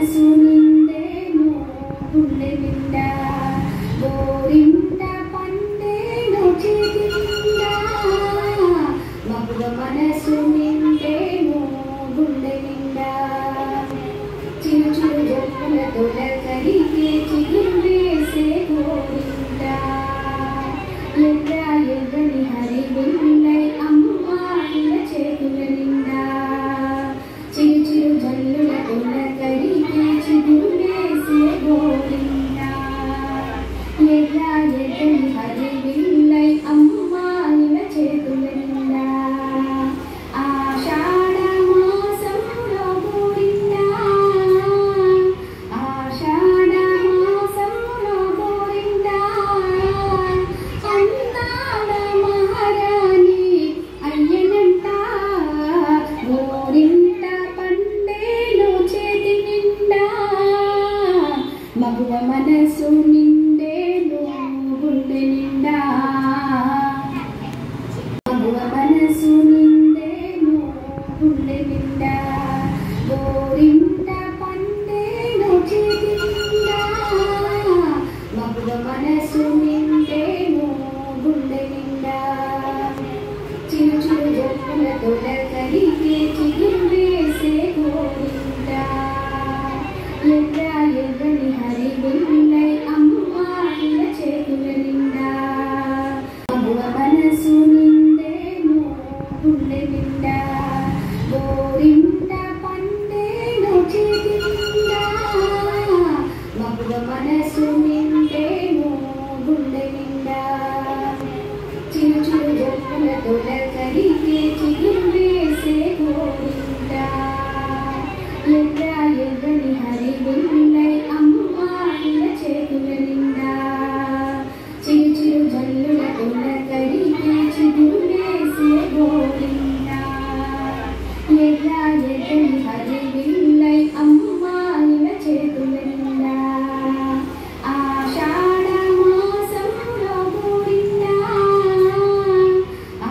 మనసు నిండేను గుండె నిండా గోరింట పండేను చేతి నిండా మగువ మనసు నిండేను గుండె నిండా చిరు చిరు జొప్పుల తొలకరిగే చిగురు వేసే గోరింట ఎర్ర ఎర్రని హరివిల్లై అమ్మాయిల చేతుల నిండా చిరు చిరు జల్లుల తొలకరిగే చిగురు వేసే గోరింట ఎర్ర ఎర్రని హరివిల్లై అమ్మాయిల చేతుల నిండా ఆషాఢ మాసంలో గోరింట ఆషాఢ మాసంలో గోరింట అందాల మహారాణి అయ్యనంట గోరింట పండేను చేతి నిండా మగువ మనసు నిండేను గుండె నిండా మగువ మనసు నిండేను గుండె నిండా గోరింట పండేను చేతి నిండా మగువ మనసు నిండేను గుండె నిండా చిరు చిరు జొప్పుల తొలకరిగే చిగురు వేసే గోరింట ఎర్ర ఎర్రని హరివిల్లై అమ్మాయిల చేతుల నిండా మగువ మనసు నిండేను గుండె నిండా గోరింట పండేను చేతి నిండా మగువ మనసు నిండేను గుండె నిండా చిరు చిరు జొప్పుల తొలకరిగే చిగురు వేసే గోరింట ఎర్ర ఎర్రని హరివిల్లై అమ్మాయిల చేతుల నిండా చిరు చిరు జల్లుల తొలకరిగే చిగురు వేసే గోరింట ఎర్ర ఎర్రని హరివిల్లై అమ్మాయిల చేతుల నిండా ఆషాఢ మాసంలో గోరింట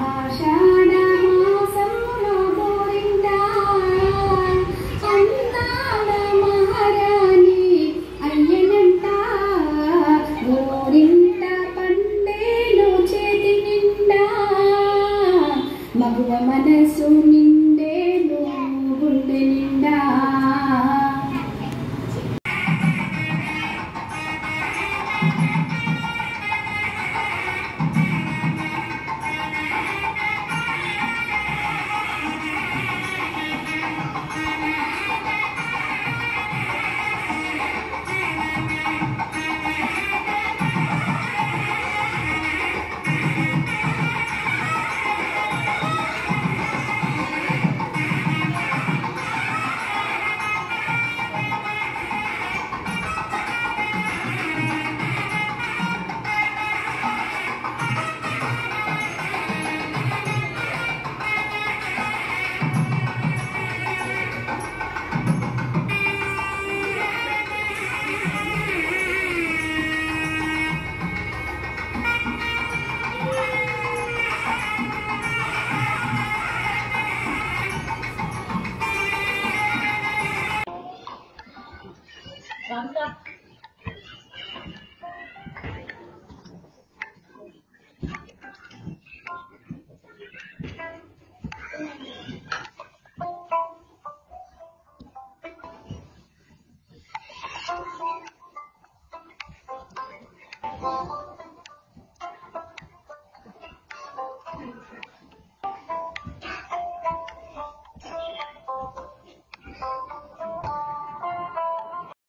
ఆషాఢ మాసంలో గోరింట అందాల మహారాణి అయ్యనంట గోరింట పండేను చేతి నిండా మగువ మనసు నిండేను గుండె నిండా Thank you.